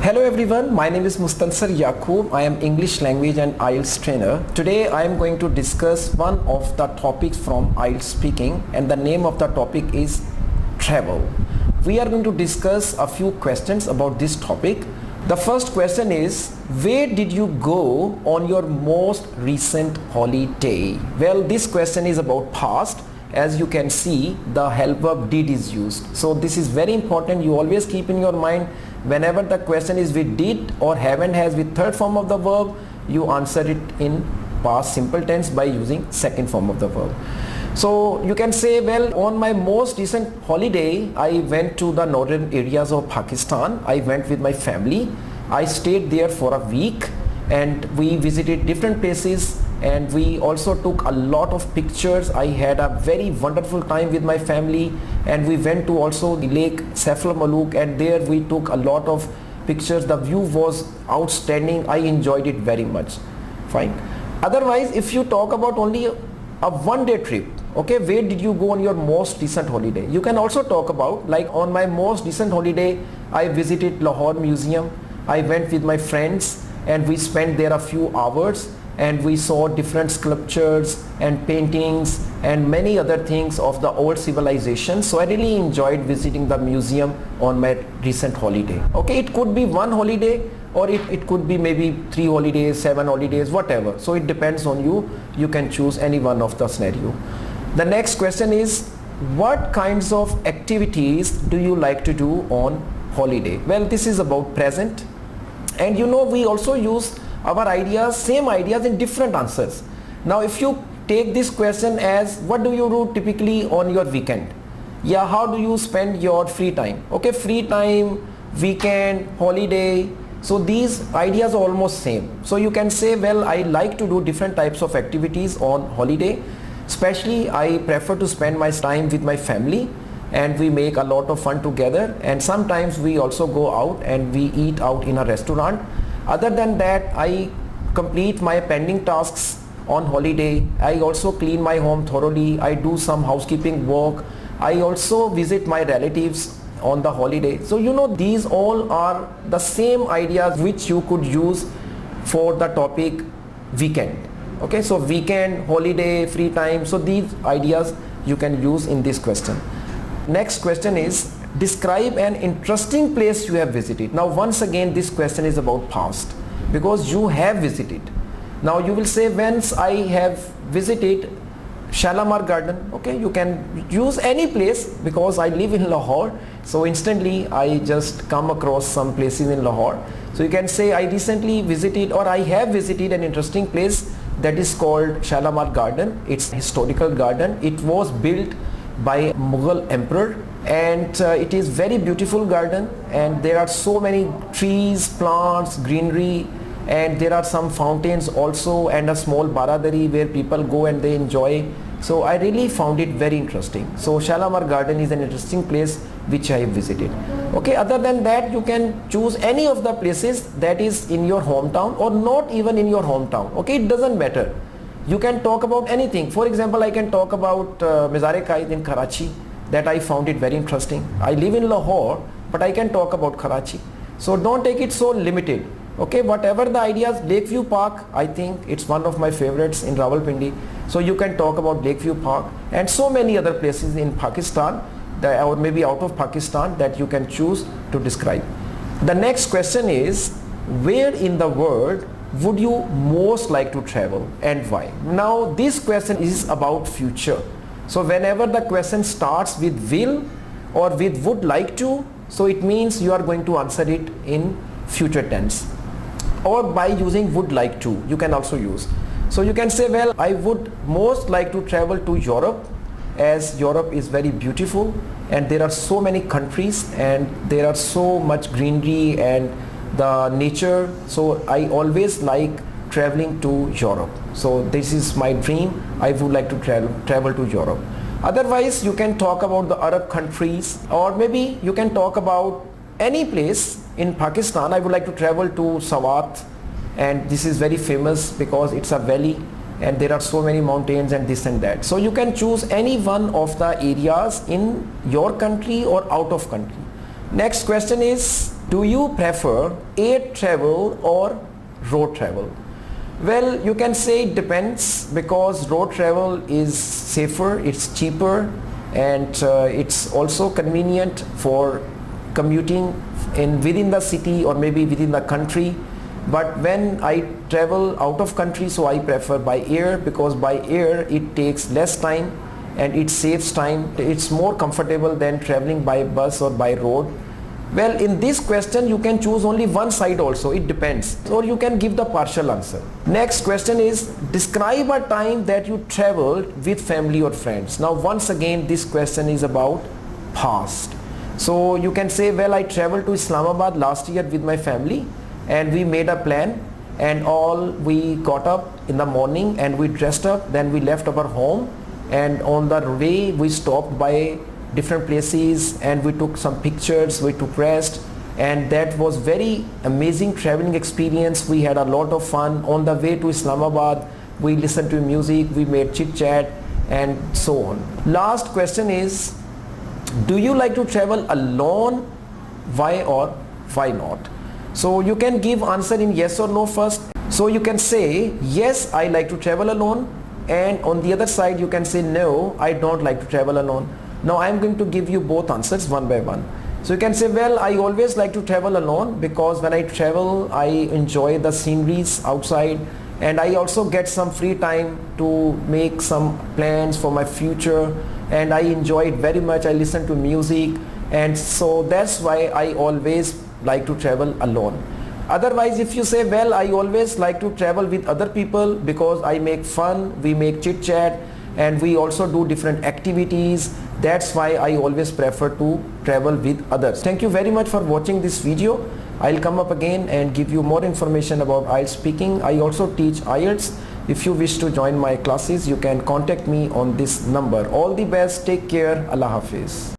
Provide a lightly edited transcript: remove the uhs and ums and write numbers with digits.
Hello everyone, my name is Mustansar Yaqub. I am English language and IELTS trainer. Today I am going to discuss one of the topics from IELTS speaking, and the name of the topic is travel. We are going to discuss a few questions about this topic. The first question is, where did you go on your most recent holiday? Well, this question is about past. As you can see, the help verb did is used. So this is very important. You always keep in your mind, whenever the question is with did or haven't has with third form of the verb, you answer it in past simple tense by using second form of the verb. So you can say, well, on my most recent holiday, I went to the northern areas of Pakistan. I went with my family. I stayed there for a week and we visited different places, and we also took a lot of pictures. I had a very wonderful time with my family, and we went to also Lake Sefla Maluk, and there we took a lot of pictures. The view was outstanding. I enjoyed it very much. Fine. Otherwise, if you talk about only a one-day trip, okay, where did you go on your most recent holiday? You can also talk about, like, on my most recent holiday, I visited Lahore Museum. I went with my friends and we spent there a few hours, and we saw different sculptures and paintings and many other things of the old civilization. So I really enjoyed visiting the museum on my recent holiday. Okay, it could be one holiday, or it could be maybe 3 holidays, 7 holidays, whatever. So it depends on you. You can choose any one of the scenario. The next question is, what kinds of activities do you like to do on holiday? Well, this is about present, and you know, we also use our ideas, same ideas in different answers. Now if you take this question as, what do you do typically on your weekend? Yeah, how do you spend your free time? Okay, free time, weekend, holiday. So these ideas are almost same. So you can say, well, I like to do different types of activities on holiday. Especially I prefer to spend my time with my family, and we make a lot of fun together, and sometimes we also go out and we eat out in a restaurant. Other than that, I complete my pending tasks on holiday. I also clean my home thoroughly. I do some housekeeping work. I also visit my relatives on the holiday. So you know, these all are the same ideas which you could use for the topic weekend. Okay, so weekend, holiday, free time. So these ideas you can use in this question. Next question is, describe an interesting place you have visited. Now once again, this question is about past, because you have visited. Now you will say, once I have visited Shalimar Garden. Okay, you can use any place, because I live in Lahore, so instantly I just come across some places in Lahore. So you can say, I recently visited, or I have visited an interesting place that is called Shalimar Garden. It's a historical garden. It was built by Mughal emperor, and it is very beautiful garden, and there are so many trees, plants, greenery, and there are some fountains also, and a small baradari where people go and they enjoy. So I really found it very interesting. So Shalimar Garden is an interesting place which I have visited. Okay, other than that, you can choose any of the places that is in your hometown or not even in your hometown. Okay, it doesn't matter. You can talk about anything. For example, I can talk about Mizar-e-Qaid in Karachi, that I found it very interesting. I live in Lahore, but I can talk about Karachi. So don't take it so limited. Okay, whatever the ideas. Lakeview Park, I think it's one of my favorites in Rawalpindi. So you can talk about Lakeview Park, and so many other places in Pakistan that, or maybe out of Pakistan, that you can choose to describe. The next question is, where in the world would you most like to travel and why? Now this question is about future. So whenever the question starts with will or with would like to, so it means you are going to answer it in future tense, or by using would like to, you can also use. So you can say, well, I would most like to travel to Europe, as Europe is very beautiful and there are so many countries and there are so much greenery and the nature. So I always like traveling to Europe. So this is my dream. I would like to travel to Europe. Otherwise, you can talk about the Arab countries, or maybe you can talk about any place in Pakistan. I would like to travel to Swat, and this is very famous because it's a valley and there are so many mountains and this and that. So you can choose any one of the areas in your country or out of country. Next question is, Do you prefer air travel or road travel? Well, you can say it depends, because road travel is safer, it's cheaper, and it's also convenient for commuting within the city or maybe within the country. But when I travel out of country, so I prefer by air, because by air it takes less time and it saves time. It's more comfortable than traveling by bus or by road. Well, in this question you can choose only one side also, it depends, or you can give the partial answer. Next question is, describe a time that you traveled with family or friends. Now once again this question is about past. So you can say, well, I traveled to Islamabad last year with my family and we made a plan, and we got up in the morning and we dressed up, then we left our home, and on the way we stopped by different places and we took some pictures, we took rest, and that was very amazing traveling experience. We had a lot of fun. On the way to Islamabad we listened to music, we made chit chat and so on. Last question is, do you like to travel alone? Why or why not? So you can give answer in yes or no first. So you can say yes, I like to travel alone, and on the other side you can say no, I don't like to travel alone. Now I am going to give you both answers one by one. So you can say, well, I always like to travel alone, because when I travel I enjoy the sceneries outside, and I also get some free time to make some plans for my future, and I enjoy it very much. I listen to music, and so that's why I always like to travel alone. Otherwise, if you say, well, I always like to travel with other people because I make fun, we make chit chat, and we also do different activities, that's why I always prefer to travel with others. Thank you very much for watching this video. I'll come up again and give you more information about IELTS speaking. I also teach IELTS. If you wish to join my classes, you can contact me on this number. All the best, take care, Allah Hafiz.